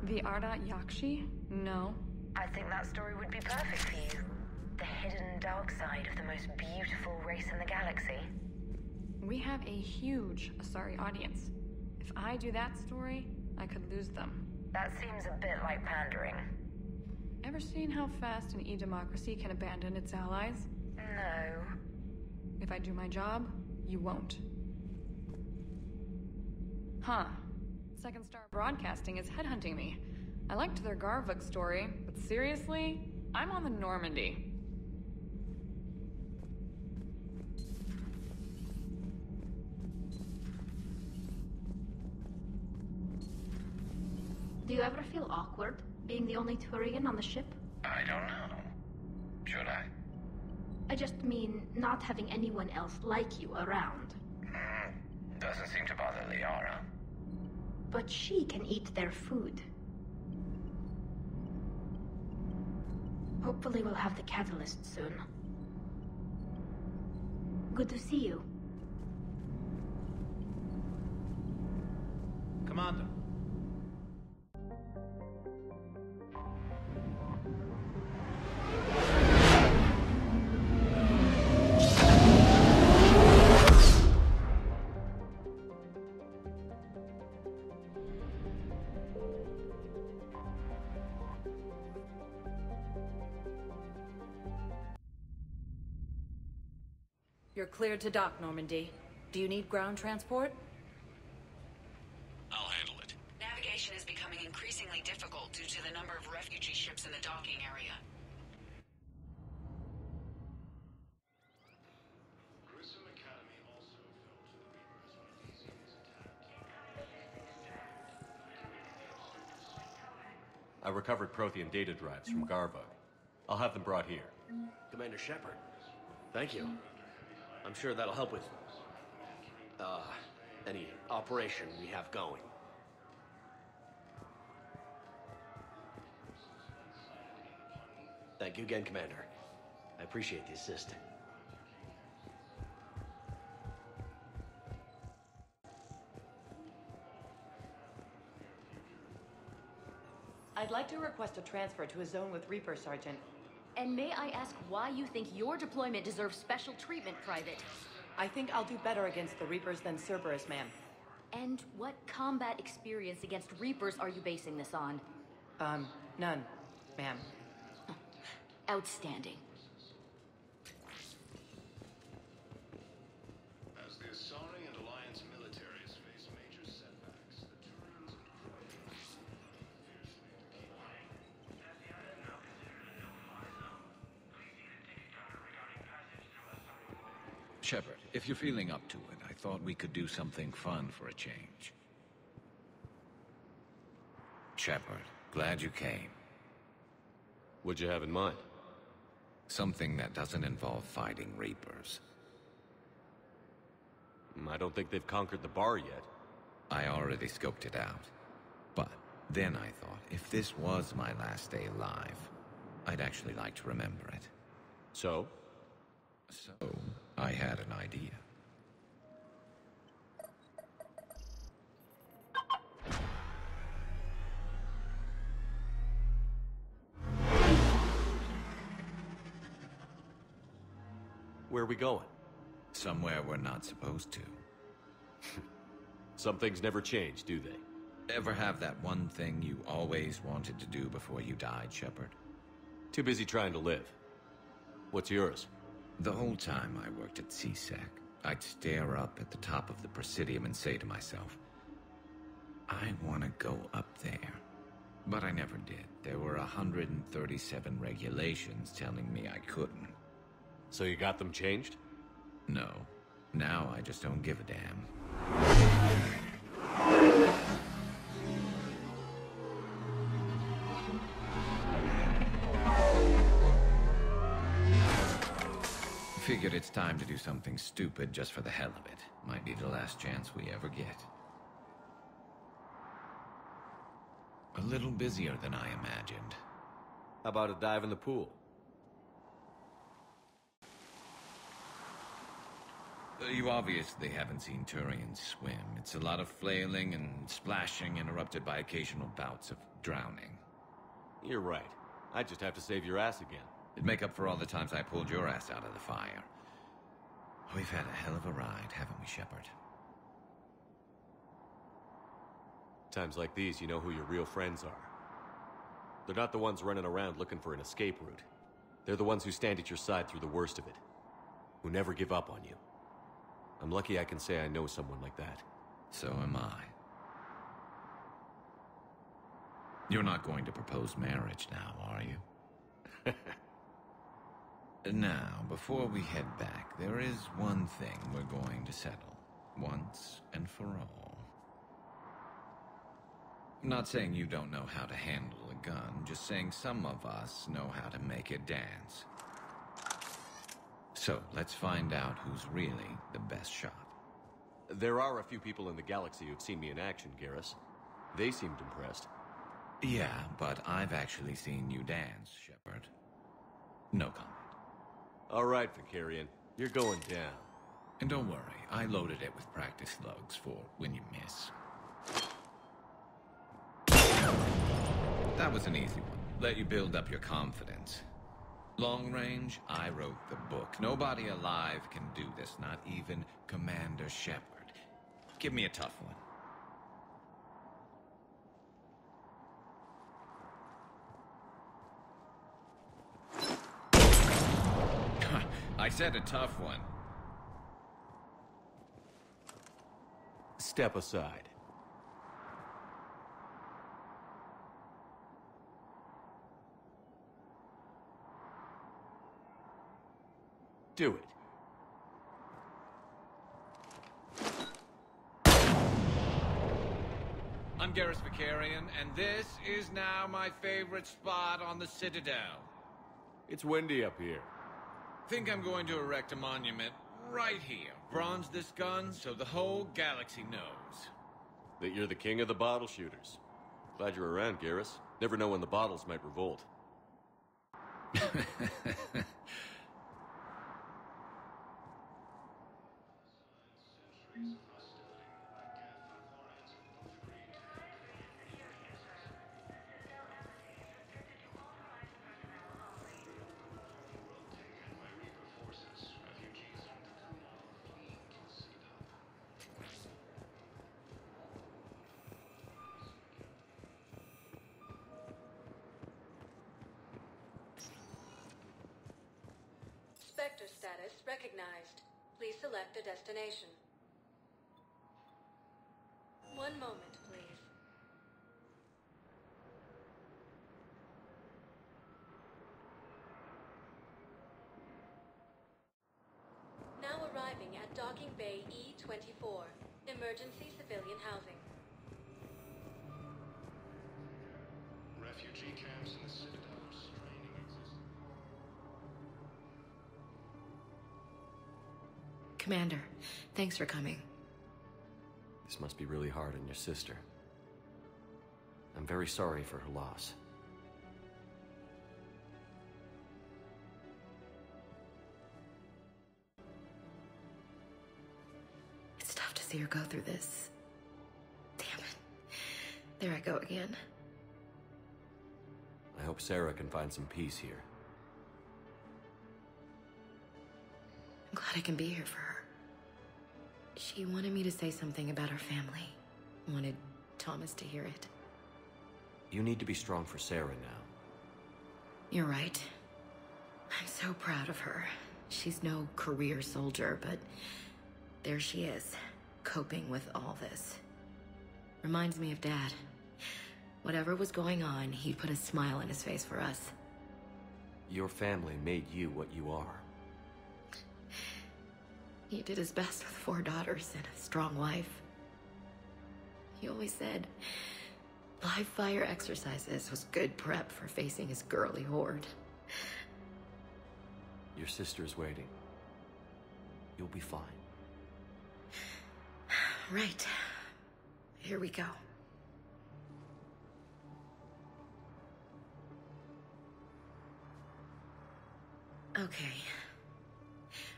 The Ardat Yakshi? No. I think that story would be perfect for you. The hidden dark side of the most beautiful race in the galaxy. We have a huge Asari audience. If I do that story, I could lose them. That seems a bit like pandering. Ever seen how fast an e-democracy can abandon its allies? No. If I do my job, you won't. Huh. Second Star Broadcasting is headhunting me. I liked their Garvug story, but seriously, I'm on the Normandy. Do you ever feel awkward, being the only Turian on the ship? I don't know. Should I? I just mean not having anyone else like you around. Doesn't seem to bother Liara. But she can eat their food. Hopefully we'll have the catalyst soon. Good to see you. Commander. You're cleared to dock, Normandy. Do you need ground transport? I'll handle it. Navigation is becoming increasingly difficult due to the number of refugee ships in the docking area. Grissom Academy also fell to the Reapers when Theseus attacked. I recovered Prothean data drives from Garvug. I'll have them brought here. Commander Shepard, thank you. I'm sure that'll help with, any operation we have going. Thank you again, Commander. I appreciate the assist. I'd like to request a transfer to a zone with Reaper, Sergeant. And may I ask why you think your deployment deserves special treatment, Private? I think I'll do better against the Reapers than Cerberus, ma'am. And what combat experience against Reapers are you basing this on? None, ma'am. Outstanding. As the Asari and Alliance militaries face major setbacks, the Turians and Krogan fiercely to keep. Shepard, if you're feeling up to it, I thought we could do something fun for a change. Shepard, glad you came. What'd you have in mind? Something that doesn't involve fighting Reapers. I don't think they've conquered the bar yet. I already scoped it out. But then I thought, if this was my last day alive, I'd actually like to remember it. So? So, I had an idea. Where are we going? Somewhere we're not supposed to. Some things never change, do they? Ever have that one thing you always wanted to do before you died, Shepard? Too busy trying to live. What's yours? The whole time I worked at CSEC, I'd stare up at the top of the Presidium and say to myself, I want to go up there. But I never did. There were 137 regulations telling me I couldn't. So you got them changed? No. Now I just don't give a damn. Figured it's time to do something stupid just for the hell of it. Might be the last chance we ever get. A little busier than I imagined. How about a dive in the pool? You obviously haven't seen Turians swim. It's a lot of flailing and splashing, interrupted by occasional bouts of drowning. You're right. I just have to save your ass again. It'd make up for all the times I pulled your ass out of the fire. We've had a hell of a ride, haven't we, Shepard? Times like these, you know who your real friends are. They're not the ones running around looking for an escape route. They're the ones who stand at your side through the worst of it. Who never give up on you. I'm lucky I can say I know someone like that. So am I. You're not going to propose marriage now, are you? Now, before we head back, there is one thing we're going to settle. Once and for all. I'm not saying you don't know how to handle a gun, just saying some of us know how to make it dance. So, let's find out who's really the best shot. There are a few people in the galaxy who've seen me in action, Garrus. They seemed impressed. Yeah, but I've actually seen you dance, Shepard. No comment. All right, Vakarian. You're going down. And don't worry, I loaded it with practice slugs for when you miss. That was an easy one. Let you build up your confidence. Long range, I wrote the book. Nobody alive can do this, not even Commander Shepard. Give me a tough one. I said a tough one. Step aside. Do it. I'm Garrus Vakarian, and this is now my favorite spot on the Citadel. It's windy up here. Think I'm going to erect a monument right here. Bronze this gun so the whole galaxy knows. That you're the king of the bottle shooters. Glad you're around, Garrus. Never know when the bottles might revolt. Spectre status recognized. Please select a destination. One moment, please. Now arriving at Docking Bay E-24. Emergency civilian housing. Refugee camps in the Citadel are straining existence. Commander, thanks for coming. This must be really hard on your sister. I'm very sorry for her loss. It's tough to see her go through this. Damn it. There I go again. I hope Sarah can find some peace here. I'm glad I can be here for her. She wanted me to say something about her family. Wanted Thomas to hear it. You need to be strong for Sarah now. You're right. I'm so proud of her. She's no career soldier, but there she is, coping with all this. Reminds me of Dad. Whatever was going on, he put a smile on his face for us. Your family made you what you are. He did his best with 4 daughters and a strong wife. He always said live fire exercises was good prep for facing his girly horde. Your sister's waiting. You'll be fine. Right. Here we go. Okay.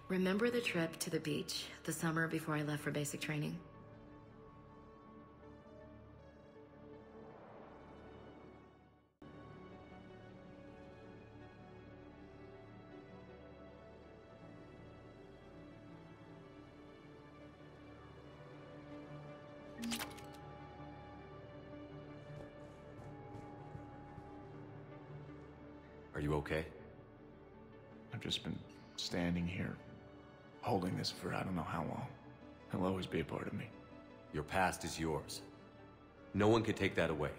Remember the trip to the beach the summer before I left for basic training? Are you okay? I've just been standing here, holding this for I don't know how long. He'll always be a part of me. Your past is yours. No one can take that away.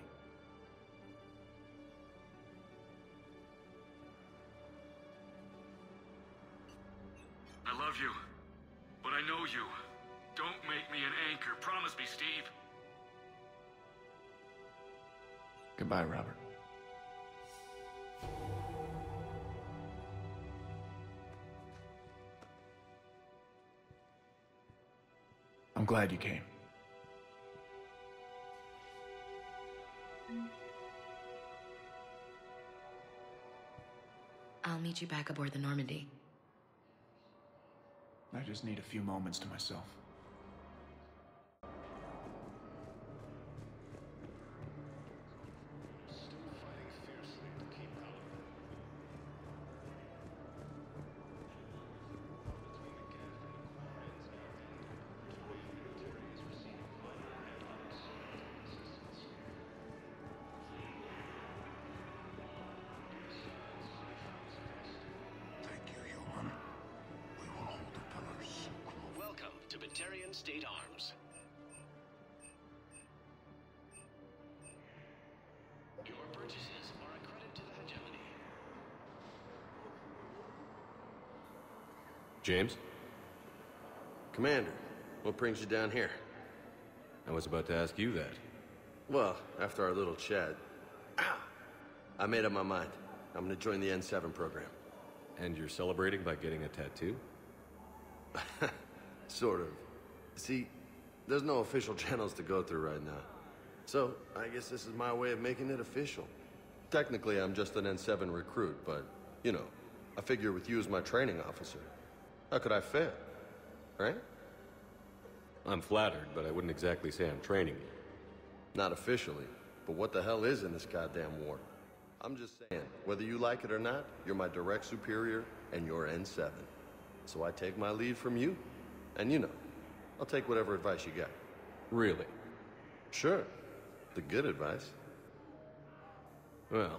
I love you, but I know you. Don't make me an anchor. Promise me, Steve. Goodbye, Robert. I'm glad you came. I'll meet you back aboard the Normandy. I just need a few moments to myself. Welcome to Batarian State Arms. Your purchases are a credit to the hegemony. James? Commander, what brings you down here? I was about to ask you that. Well, after our little chat, I made up my mind. I'm gonna join the N7 program. And you're celebrating by getting a tattoo? Sort of. See, there's no official channels to go through right now. So, I guess this is my way of making it official. Technically, I'm just an N7 recruit, but, you know, I figure with you as my training officer, how could I fail? Right? I'm flattered, but I wouldn't exactly say I'm training you. Not officially, but what the hell is in this goddamn war? I'm just saying, whether you like it or not, you're my direct superior, and you're N7. So I take my lead from you, and you know, I'll take whatever advice you got. Really? Sure. The good advice. Well,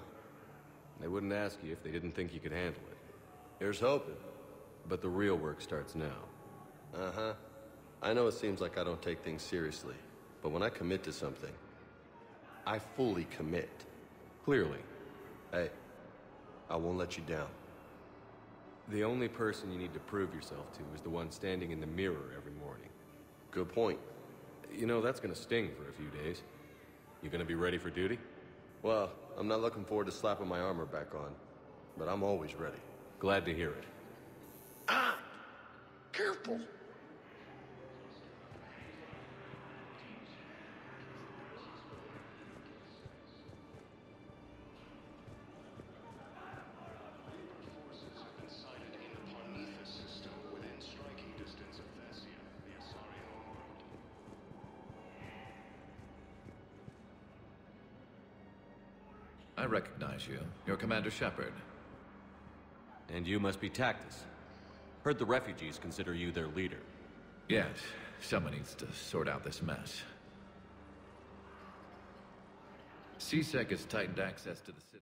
they wouldn't ask you if they didn't think you could handle it. Here's hoping. But the real work starts now. Uh-huh. I know it seems like I don't take things seriously, but when I commit to something, I fully commit. Clearly. Hey, I won't let you down. The only person you need to prove yourself to is the one standing in the mirror every morning. Good point. You know, that's gonna sting for a few days. You gonna be ready for duty? Well, I'm not looking forward to slapping my armor back on, but I'm always ready. Glad to hear it. Ah! Careful! I recognize you. You're Commander Shepard. And you must be Tactus. Heard the refugees consider you their leader. Yes, someone needs to sort out this mess. CSEC has tightened access to the city.